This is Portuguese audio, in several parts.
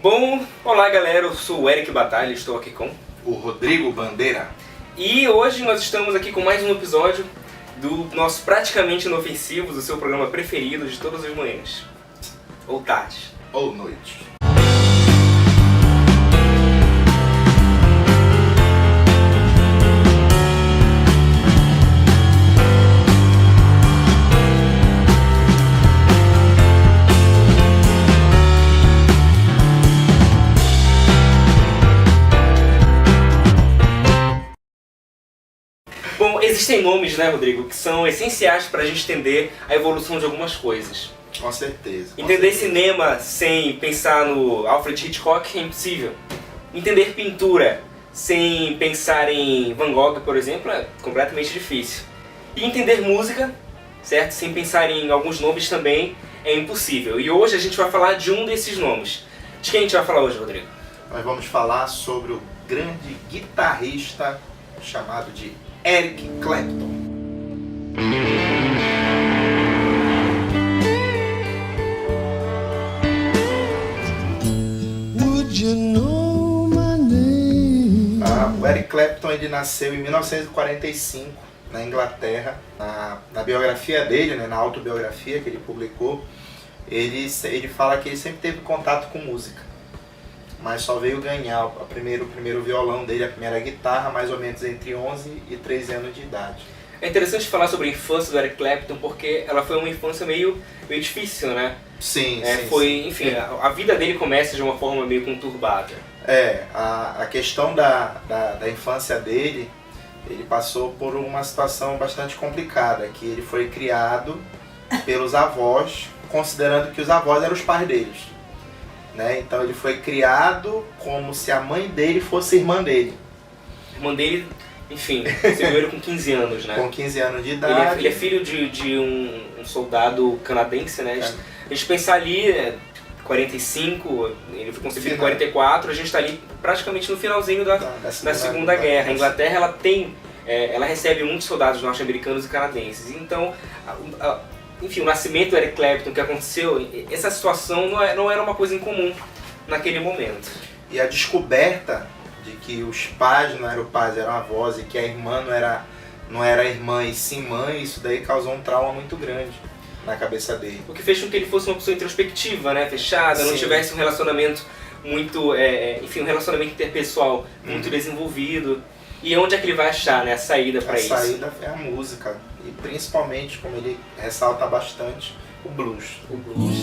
Bom, olá galera, eu sou o Eric Batalha, estou aqui com o Rodrigo Bandeira. E hoje nós estamos aqui com mais um episódio do nosso Praticamente Inofensivos, o seu programa preferido de todas as manhãs. Ou tardes. Ou noite. Bom, existem nomes, né, Rodrigo, que são essenciais para a gente entender a evolução de algumas coisas. Com certeza. Entender cinema sem pensar no Alfred Hitchcock é impossível. Entender pintura sem pensar em Van Gogh, por exemplo, é completamente difícil. E entender música, certo? Sem pensar em alguns nomes também é impossível. E hoje a gente vai falar de um desses nomes. De quem a gente vai falar hoje, Rodrigo? Nós vamos falar sobre o grande guitarrista chamado de Eric Clapton. O Eric Clapton ele nasceu em 1945 na Inglaterra. Na biografia dele, né, na autobiografia que ele publicou, ele fala que ele sempre teve contato com música, mas só veio ganhar o primeiro violão dele, a primeira guitarra, mais ou menos entre 11 e 13 anos de idade. É interessante falar sobre a infância do Eric Clapton, porque ela foi uma infância meio difícil, né? Sim, Enfim, a vida dele começa de uma forma meio conturbada. A questão da infância dele, ele passou por uma situação bastante complicada, que ele foi criado pelos avós, considerando que os avós eram os pais deles. Né? Então ele foi criado como se a mãe dele fosse irmã dele. A irmã dele, enfim, recebeu ele com 15 anos, né? Com 15 anos de idade. Ele é filho de um soldado canadense, né? A gente pensar ali, 45, ele foi concebido em 44, a gente está ali praticamente no finalzinho da Segunda Guerra. A Inglaterra ela recebe muitos soldados norte-americanos e canadenses. Então, enfim, o nascimento do Eric Clapton que aconteceu, essa situação não era uma coisa incomum naquele momento. E a descoberta de que os pais não eram pais, eram avós, e que a irmã não era irmã e sim mãe, isso daí causou um trauma muito grande na cabeça dele. O que fez com que ele fosse uma pessoa introspectiva, né, fechada, não tivesse um relacionamento muito, enfim, um relacionamento interpessoal muito desenvolvido. E onde é que ele vai achar, né, a saída para isso? A saída é a música. E principalmente, como ele ressalta bastante, o blues. O blues.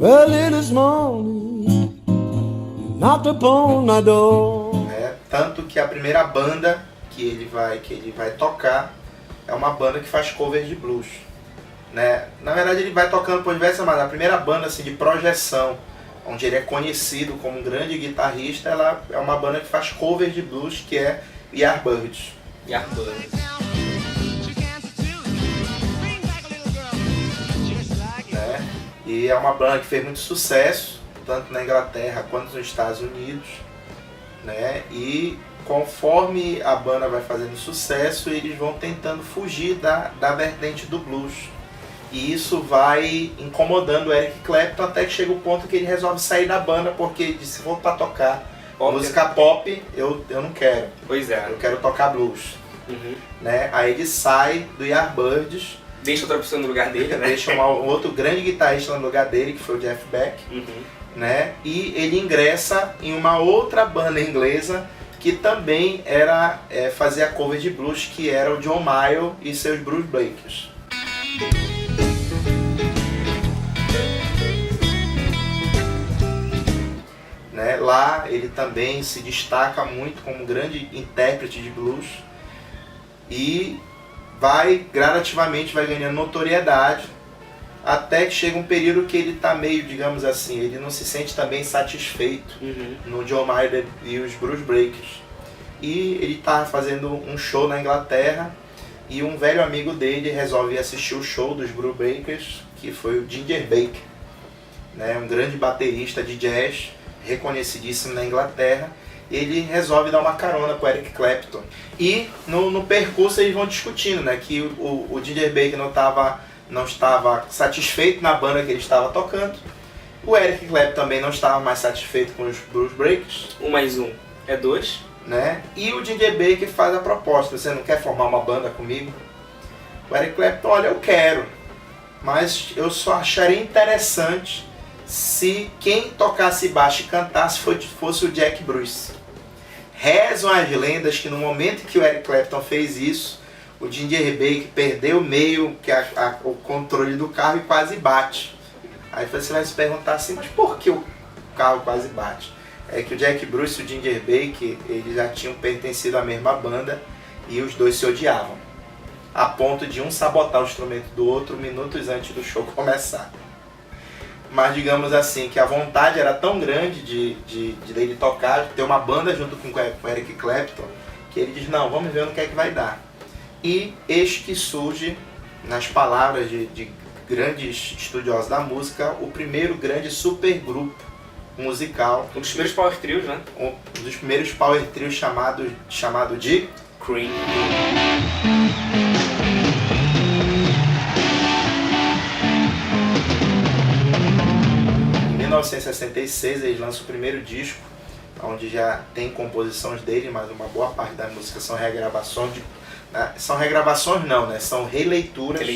Early this morning, knocked upon my door. Tanto que a primeira banda que ele vai tocar é uma banda que faz cover de blues. Né? Na verdade ele vai tocando por diversas, mas a primeira banda assim, de projeção, onde ele é conhecido como um grande guitarrista, ela é uma banda que faz cover de blues, que é Yardbirds. E é uma banda que fez muito sucesso, tanto na Inglaterra quanto nos Estados Unidos, né? E conforme a banda vai fazendo sucesso, eles vão tentando fugir da vertente do blues. E isso vai incomodando o Eric Clapton até que chega o ponto que ele resolve sair da banda, porque ele disse, se for para tocar música pop, eu não quero. Pois é. Eu quero tocar blues. Né? Aí ele sai do Yardbirds. Deixa outra pessoa no lugar dele, né? Deixa um outro grande guitarrista no lugar dele, que foi o Jeff Beck. Né? E ele ingressa em uma outra banda inglesa que também fazia cover de blues, que era o John Mayall e seus Blues Breakers. Né? Lá ele também se destaca muito como um grande intérprete de blues e gradativamente vai ganhando notoriedade, até que chega um período que ele está meio, digamos assim, ele não se sente também satisfeito no John Mayall e os Blues Breakers. E ele está fazendo um show na Inglaterra e um velho amigo dele resolve assistir o show dos Blues Breakers, que foi o Ginger Baker, né, um grande baterista de jazz, reconhecidíssimo na Inglaterra. Ele resolve dar uma carona com o Eric Clapton. E no percurso eles vão discutindo, né, que o Ginger Baker não estava satisfeito na banda que ele estava tocando. O Eric Clapton também não estava mais satisfeito com os Blues Breakers. 1 mais 1 é 2. Né? E o Ginger Baker faz a proposta: você não quer formar uma banda comigo? O Eric Clapton: olha, eu quero, mas eu só acharia interessante se quem tocasse baixo e cantasse fosse o Jack Bruce. Rezam as lendas que no momento que o Eric Clapton fez isso, o Ginger Baker perdeu meio que o controle do carro e quase bate. Aí você vai se perguntar assim: mas por que o carro quase bate? É que o Jack Bruce e o Ginger Baker, eles já tinham pertencido à mesma banda e os dois se odiavam, a ponto de um sabotar o instrumento do outro minutos antes do show começar. Mas digamos assim, que a vontade era tão grande de ele tocar, de ter uma banda junto com o Eric Clapton, que ele diz: não, vamos ver no que é que vai dar. E eis que surge, nas palavras de grandes estudiosos da música, o primeiro grande supergrupo musical. Um dos primeiros power trios, né? Um dos primeiros power trios chamado de Cream. Em 1966 eles lançam o primeiro disco, onde já tem composições dele, mas uma boa parte da música são regravações são regravações não, né? São releituras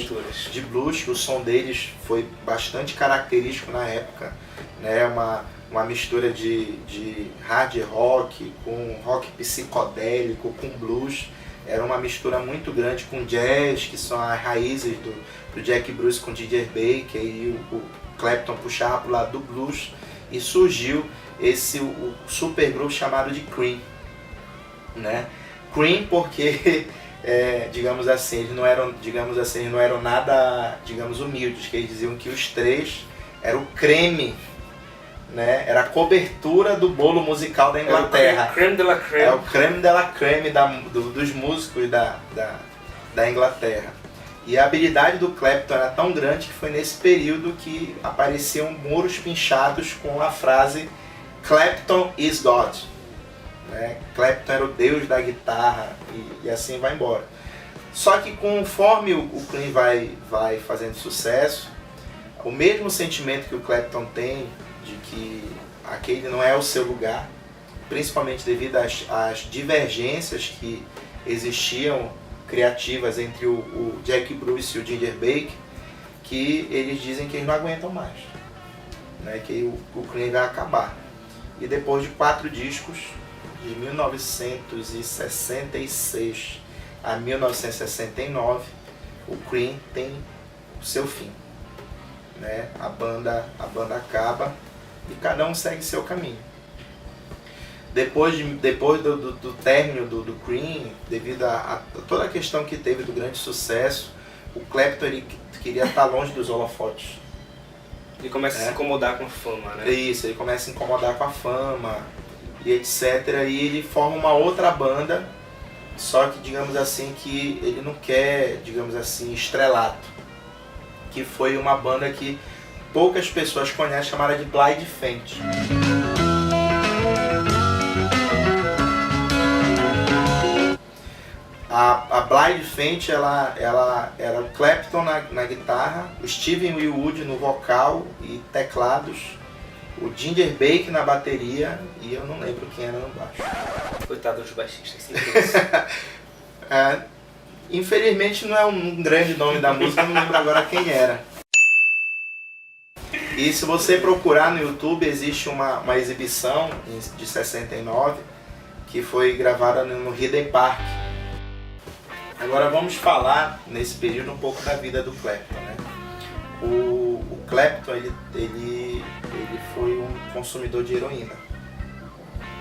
de blues, que o som deles foi bastante característico na época, né? Uma mistura de hard rock com rock psicodélico, com blues. Era uma mistura muito grande com jazz, que são as raízes do Jack Bruce com Ginger Baker, e o Clapton puxava para o lado do blues, e surgiu o supergrupo chamado de Cream, né? Cream porque digamos assim, eles não eram nada, digamos, humildes, que eles diziam que os três eram o creme, né? Era a cobertura do bolo musical da Inglaterra. Era o creme de la creme. É o creme de la creme dos músicos da Inglaterra. E a habilidade do Clapton era tão grande que foi nesse período que apareciam muros pinchados com a frase Clapton is God. Né? Clapton era o deus da guitarra e assim vai embora. Só que conforme o Cream vai fazendo sucesso, o mesmo sentimento que o Clapton tem de que aquele não é o seu lugar, principalmente devido às divergências que existiam criativas entre o Jack Bruce e o Ginger Baker, que eles dizem que eles não aguentam mais, né? Que o Cream vai acabar. E depois de 4 discos, de 1966 a 1969, o Cream tem o seu fim, né? A banda acaba e cada um segue seu caminho. Depois do término do Cream, devido a toda a questão que teve do grande sucesso, o Clapton ele queria estar longe dos holofotes. Ele começa a se incomodar com a fama, né? Isso, ele começa a se incomodar com a fama e etc. E ele forma uma outra banda, só que digamos assim que ele não quer, digamos assim, estrelato. Que foi uma banda que poucas pessoas conhecem, chamada de Blind Faith. A Blind Faith, ela era o Clapton na guitarra, o Steven Winwood no vocal e teclados, o Ginger Baker na bateria e eu não lembro quem era no baixo. Coitado dos baixistas, sempre isso. Infelizmente não é um grande nome da música, eu não lembro agora quem era. E se você procurar no YouTube, existe uma exibição de 69 que foi gravada no Hidden Park. Agora vamos falar, nesse período, um pouco da vida do Clapton, né? O Clapton, ele foi um consumidor de heroína,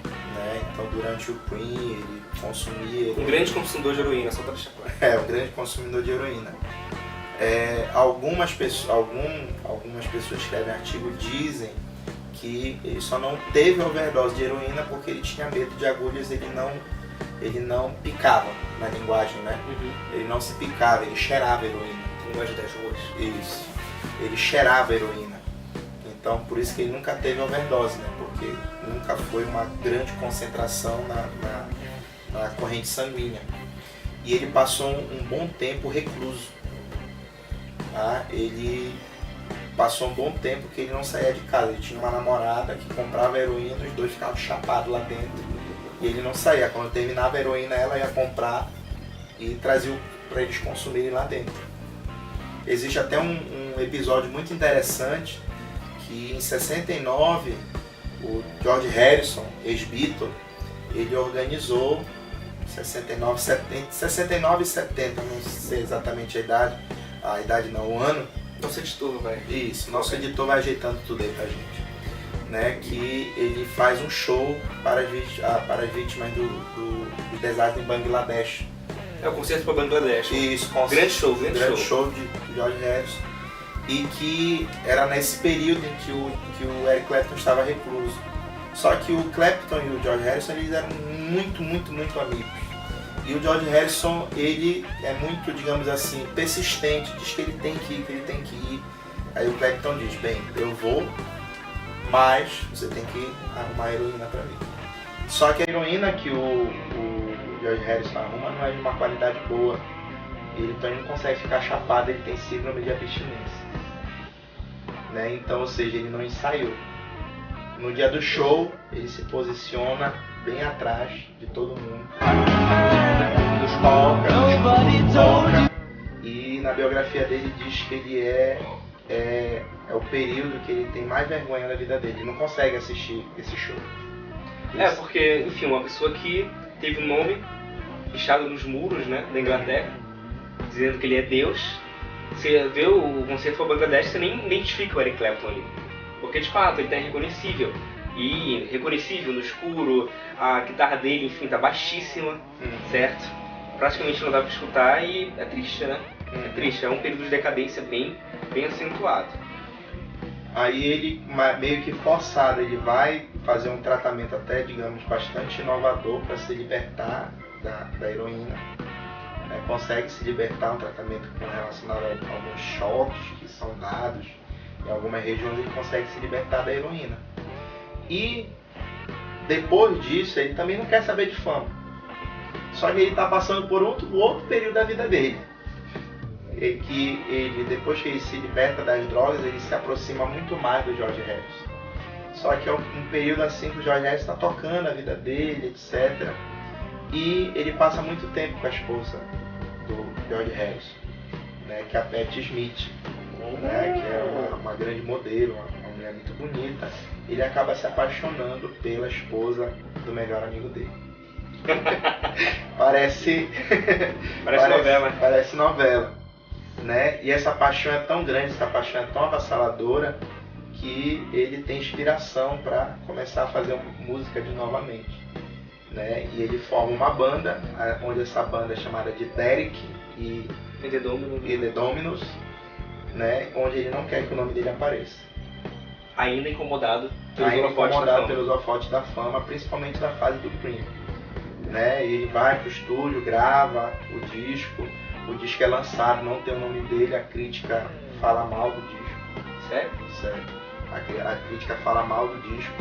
né? Então, durante o Cream, ele consumia heroína. Um grande consumidor de heroína, só para deixar claro. Um grande consumidor de heroína. Algumas pessoas que escrevem artigos dizem que ele só não teve overdose de heroína porque ele tinha medo de agulhas, ele não picava na linguagem, né? Uhum. Ele não se picava, ele cheirava heroína. Linguagem das ruas. Isso. Ele cheirava heroína. Então, por isso que ele nunca teve overdose, né? Porque nunca foi uma grande concentração na corrente sanguínea. E ele passou um bom tempo recluso. Tá? Ele passou um bom tempo que ele não saía de casa. Ele tinha uma namorada que comprava heroína, os dois ficavam chapados lá dentro. E ele não saía. Quando terminava a heroína, ela ia comprar e trazia para eles consumirem lá dentro. Existe até um episódio muito interessante que em 69 o George Harrison, ex-Beatle, ele organizou 69 e 70, não sei exatamente a idade não, o ano. Nosso editor vai. Isso, nosso editor vai ajeitando tudo aí pra gente. Né, que ele faz um show para as vítimas do desastre em Bangladesh. É o concerto para Bangladesh. Isso, grande show de George Harrison. E que era nesse período em que o Eric Clapton estava recluso. Só que o Clapton e o George Harrison, eles eram muito amigos. E o George Harrison, ele é muito, digamos assim, persistente, diz que ele tem que ir, Aí o Clapton diz, bem, eu vou, mas você tem que arrumar a heroína para mim. Só que a heroína que o George Harrison arruma não é de uma qualidade boa. Então ele não consegue ficar chapado, ele tem síndrome de abstinência. Né? Então, ou seja, ele não ensaiou. No dia do show, ele se posiciona bem atrás de todo mundo. Nos toca. E na biografia dele diz que ele é o período que ele tem mais vergonha da vida dele. Ele não consegue assistir esse show. Porque, enfim, uma pessoa que teve um nome pichado nos muros, né, da Inglaterra, dizendo que ele é Deus. Você vê o concerto para Bangladesh, você nem identifica o Eric Clapton ali. Porque de fato ele tá irreconhecível. E reconhecível no escuro, a guitarra dele, enfim, tá baixíssima, certo? Praticamente não dá pra escutar e é triste, né? É triste, é um período de decadência bem acentuado. Aí ele, meio que forçado, ele vai fazer um tratamento até, digamos, bastante inovador para se libertar da heroína. Consegue se libertar, um tratamento relacionado a alguns choques que são dados em algumas regiões, ele consegue se libertar da heroína. E depois disso, ele também não quer saber de fama. Só que ele está passando por outro período da vida dele. Que ele, depois que ele se liberta das drogas, ele se aproxima muito mais do George Harrison. Só que é um período assim que o George Harrison está tocando a vida dele, etc. E ele passa muito tempo com a esposa do George Harrison, né, que é a Patti Smith, né, que é uma grande modelo, uma mulher muito bonita. Ele acaba se apaixonando pela esposa do melhor amigo dele. Parece novela. Parece novela, né? E essa paixão é tão grande, essa paixão é tão avassaladora que ele tem inspiração para começar a fazer música de novamente. Né? E ele forma uma banda, onde essa banda é chamada de Derek e The Dominos, né? Onde ele não quer que o nome dele apareça. Ainda incomodado pelos holofotes da fama, principalmente da fase do Cream. Né? Ele vai pro estúdio, grava o disco é lançado, não tem o nome dele, a crítica fala mal do disco. Sério? Sério. A crítica fala mal do disco.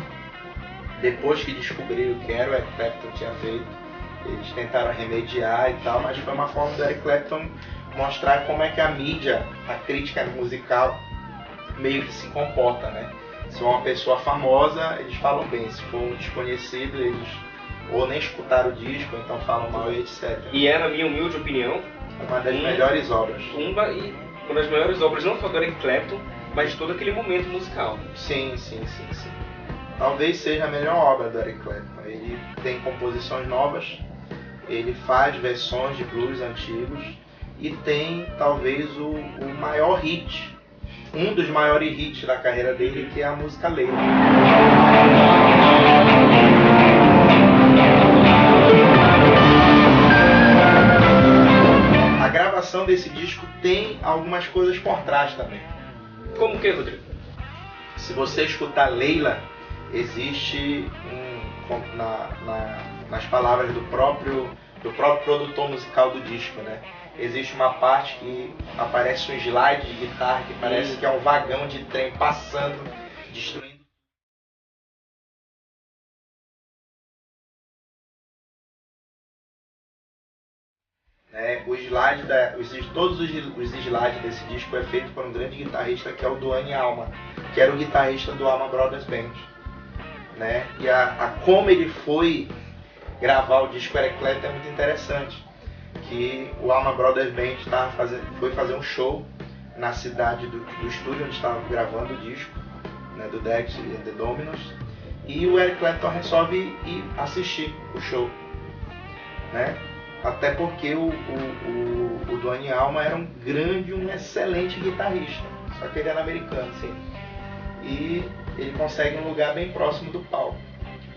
Depois que descobriram o que era o Eric Clapton tinha feito, eles tentaram remediar e tal, mas foi uma forma do Eric Clapton mostrar como é que a mídia, a crítica musical, meio que se comporta, né? Se for uma pessoa famosa, eles falam bem, se for um desconhecido, eles ou nem escutaram o disco, então falam mal e etc. E é, na minha humilde opinião, uma das melhores obras. Uma das maiores obras, não só do Eric Clapton, mas de todo aquele momento musical. Sim. Talvez seja a melhor obra do Eric Clapton. Ele tem composições novas, ele faz versões de blues antigos e tem talvez o maior hit, um dos maiores hits da carreira dele, que é a música Leila. A gravação desse disco tem algumas coisas por trás também. Como que, Rodrigo? Se você escutar Leila, existe nas palavras do próprio produtor musical do disco, né? Existe uma parte que aparece um slide de guitarra que parece que é um vagão de trem passando, destruindo. Né? Todos os slides desse disco foi feito por um grande guitarrista que é o Duane Allman, que era o guitarrista do Allman Brothers Band. Né? E como ele foi gravar o disco Eric Clapton é muito interessante, que o Allman Brothers Band foi fazer um show na cidade do estúdio onde estava gravando o disco, né, do Dexys and the Dominos, e o Eric Clapton resolve ir assistir o show, né? Até porque o Duane Allman era um excelente guitarrista, só que ele era americano, sim. E ele consegue um lugar bem próximo do palco.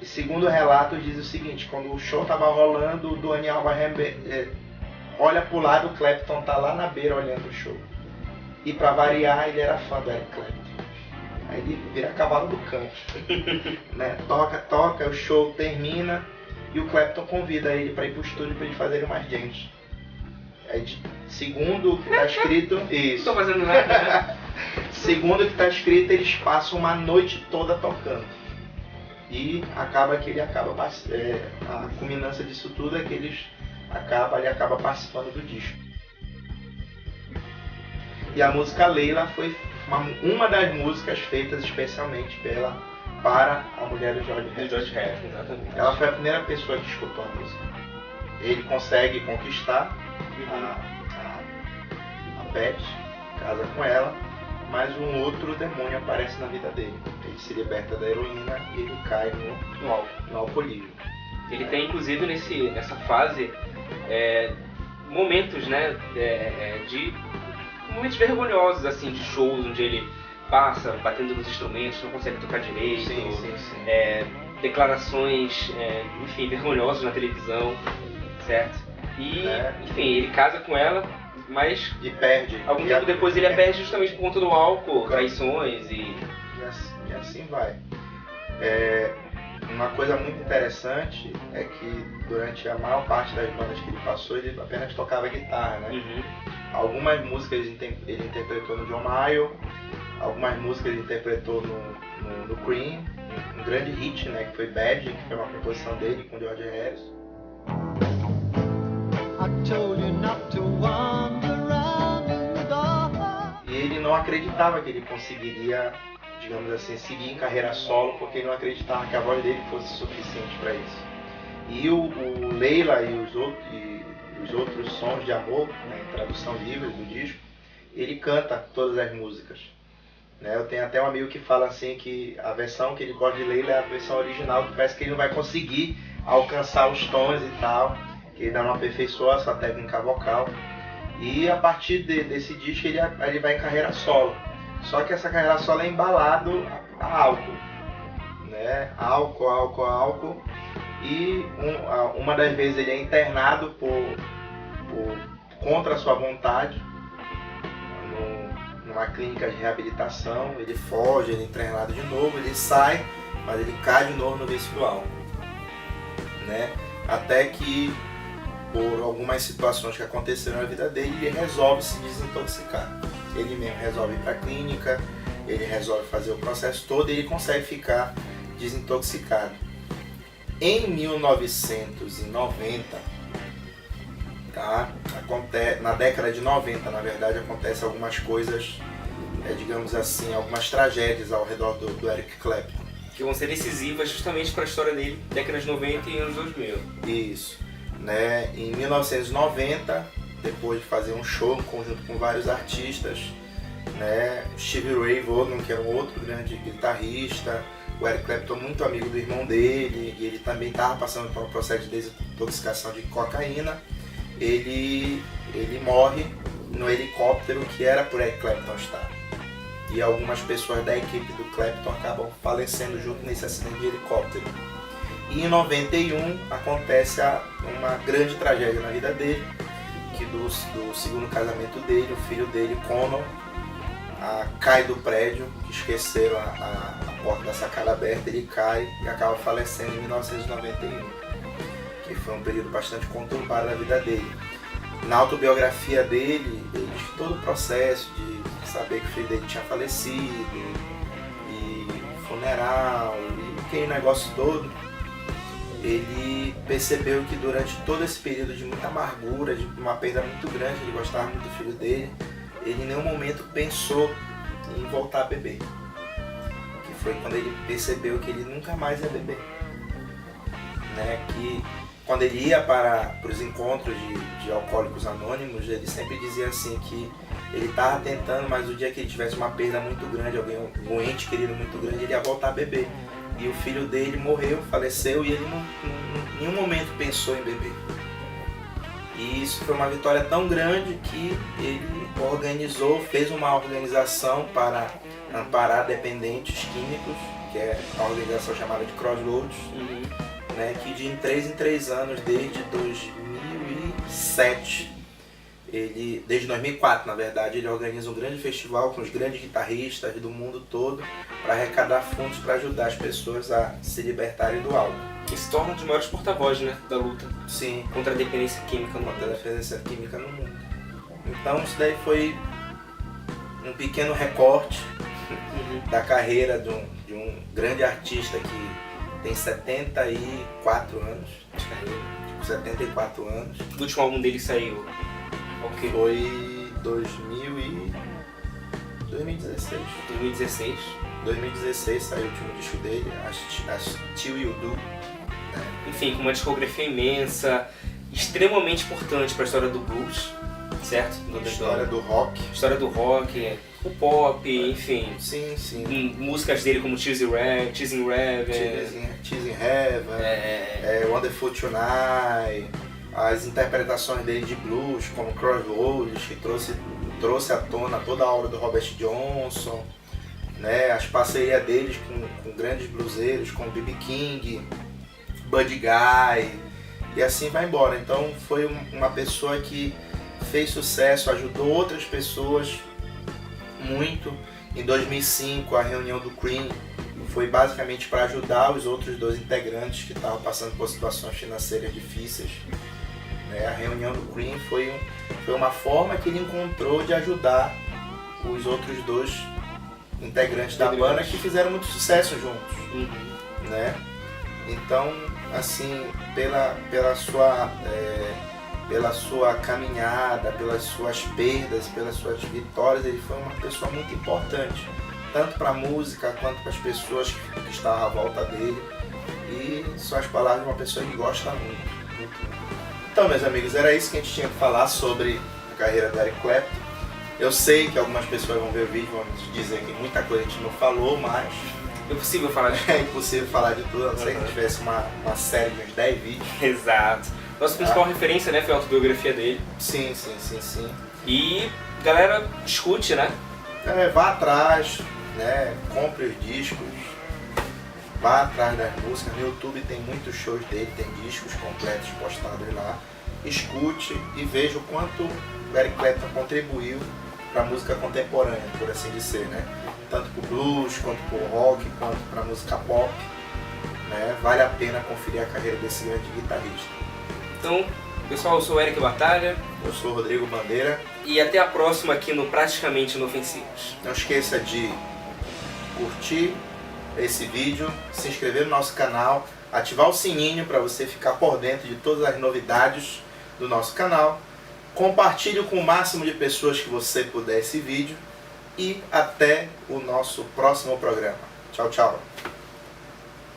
E segundo o relato diz o seguinte: quando o show estava rolando, o Duane Allman olha pro lado, o Clapton tá lá na beira olhando o show. E para variar, ele era fã do Eric Clapton. Aí ele vira cavalo do campo. Né? Toca, o show termina e o Clapton convida ele para ir pro estúdio para eles fazerem umas jams. Aí, segundo o que tá escrito, isso. Não tô fazendo nada. Segundo o que tá escrito, eles passam uma noite toda tocando. E a culminância disso tudo é que ele acaba participando do disco. E a música Leila foi uma das músicas feitas especialmente para a mulher do George Harrison. Exatamente. Ela foi a primeira pessoa que escutou a música. Ele consegue conquistar a Beth, casa com ela, mas um outro demônio aparece na vida dele. Ele se liberta da heroína e ele cai no alcoolismo. Ele tem, inclusive, nessa fase, momentos, né, de momentos vergonhosos, assim, de shows onde ele passa batendo nos instrumentos, não consegue tocar direito, sim. declarações, enfim, vergonhosas na televisão, certo? E, enfim, ele casa com ela, mas e perde. Algum tempo depois ele a perde justamente por conta do álcool, traições e assim vai. Uma coisa muito interessante é que durante a maior parte das bandas que ele passou, ele apenas tocava guitarra, né? Uhum. Algumas músicas ele interpretou no John Mayall, algumas músicas ele interpretou no Cream, um grande hit, né, que foi Bad, que foi uma composição dele com George Harrison. E ele não acreditava que ele conseguiria, digamos assim, seguir em carreira solo, porque ele não acreditava que a voz dele fosse suficiente para isso. E o Leila e os outros sons de amor, né, em tradução livre do disco, ele canta todas as músicas. Né? Eu tenho até um amigo que fala assim que a versão que ele gosta de Leila é a versão original, que parece que ele não vai conseguir alcançar os tons e tal, que ele ainda não aperfeiçoou a sua técnica vocal. E a partir desse disco ele vai em carreira solo. Só que essa carreira solo é embalado a álcool. Né? Álcool. E uma das vezes ele é internado contra a sua vontade numa clínica de reabilitação. Ele foge, ele é internado de novo, ele sai, mas ele cai de novo no vício do álcool. Né? Até que, por algumas situações que aconteceram na vida dele, ele resolve se desintoxicar. Ele mesmo resolve ir para a clínica, ele resolve fazer o processo todo e ele consegue ficar desintoxicado. Em 1990, tá? Na década de 90, na verdade, acontecem algumas coisas, digamos assim, algumas tragédias ao redor do Eric Clapton. Que vão ser decisivas justamente para a história dele, décadas de 90 e anos 2000. Isso. Né? Em 1990, depois de fazer um show em conjunto com vários artistas, né? Stevie Ray Vaughan, que era um outro grande guitarrista, o Eric Clapton muito amigo do irmão dele, e ele também estava passando por um processo de desintoxicação de cocaína. Ele morre no helicóptero que era por Eric Clapton estar. E algumas pessoas da equipe do Clapton acabam falecendo junto nesse acidente de helicóptero. E em 91 acontece uma grande tragédia na vida dele, que do segundo casamento dele, o filho dele, Conor, cai do prédio, esqueceram a porta da sacada aberta, ele cai e acaba falecendo em 1991, que foi um período bastante conturbado na vida dele. Na autobiografia dele, ele diz todo o processo de saber que o filho dele tinha falecido, e funeral, e aquele negócio todo. ele percebeu que durante todo esse período de muita amargura, de uma perda muito grande, ele gostava muito do filho dele, ele em nenhum momento pensou em voltar a beber. Que foi quando ele percebeu que ele nunca mais ia beber. Né? Que quando ele ia para os encontros de alcoólicos anônimos, ele sempre dizia assim que ele estava tentando, mas o dia que ele tivesse uma perda muito grande, um ente querido muito grande, ele ia voltar a beber. E o filho dele morreu, faleceu, e ele em nenhum momento pensou em beber. E isso foi uma vitória tão grande que ele fez uma organização para amparar dependentes químicos, que é a organização chamada de Crossroads, né, que de 3 em 3 anos, desde 2007, desde 2004 na verdade, ele organiza um grande festival com os grandes guitarristas do mundo todo para arrecadar fundos para ajudar as pessoas a se libertarem do álcool. E se torna um dos maiores porta-vozes, né, da luta. Sim. Contra a dependência química no mundo. Contra a dependência química no mundo. Então isso daí foi um pequeno recorte da carreira de um grande artista que tem 74 anos de carreira. 74 anos. O último álbum dele saiu. Okay. Foi 2016. 2016 saiu o último disco dele, Till You Do. Enfim, com uma discografia imensa, extremamente importante para a história do blues, certo? História do rock. História do rock, o pop, enfim. Sim. Músicas dele como Teasing Heaven, Wonderful Tonight. As interpretações dele de blues, como Crossroads, que trouxe à tona toda a obra do Robert Johnson, né? As parcerias deles com grandes bluseiros, como B.B. King, Buddy Guy, e assim vai embora. Então foi uma pessoa que fez sucesso, ajudou outras pessoas muito. Em 2005, a reunião do Cream foi basicamente para ajudar os outros 2 integrantes que estavam passando por situações financeiras difíceis. A reunião do Cream foi uma forma que ele encontrou de ajudar os outros 2 integrantes da banda que fizeram muito sucesso juntos. Né? Então, assim, pela sua caminhada, pelas suas perdas, pelas suas vitórias, ele foi uma pessoa muito importante, tanto para a música quanto para as pessoas que estavam à volta dele. E são as palavras de uma pessoa que gosta muito. Então, meus amigos, era isso que a gente tinha que falar sobre a carreira do Eric Clapton. Eu sei que algumas pessoas vão ver o vídeo e vão dizer que muita coisa a gente não falou, mas é impossível falar de tudo. É impossível falar de tudo, a não ser que a gente tivesse uma série de uns 10 vídeos. Exato. Nossa principal referência, né, foi a autobiografia dele. Sim. E, galera, escute, né? Vá atrás, né? Compre os discos. Vá atrás das músicas, no YouTube tem muitos shows dele, tem discos completos postados lá. Escute e veja o quanto o Eric Clapton contribuiu para a música contemporânea, por assim dizer, né? Tanto para o blues, quanto para o rock, quanto para a música pop. Né? Vale a pena conferir a carreira desse grande guitarrista. Então, pessoal, eu sou o Eric Batalha. Eu sou o Rodrigo Bandeira. E até a próxima aqui no Praticamente Inofensivos. Não esqueça de curtir esse vídeo, se inscrever no nosso canal, ativar o sininho para você ficar por dentro de todas as novidades do nosso canal. Compartilhe com o máximo de pessoas que você puder esse vídeo e até o nosso próximo programa. Tchau, tchau.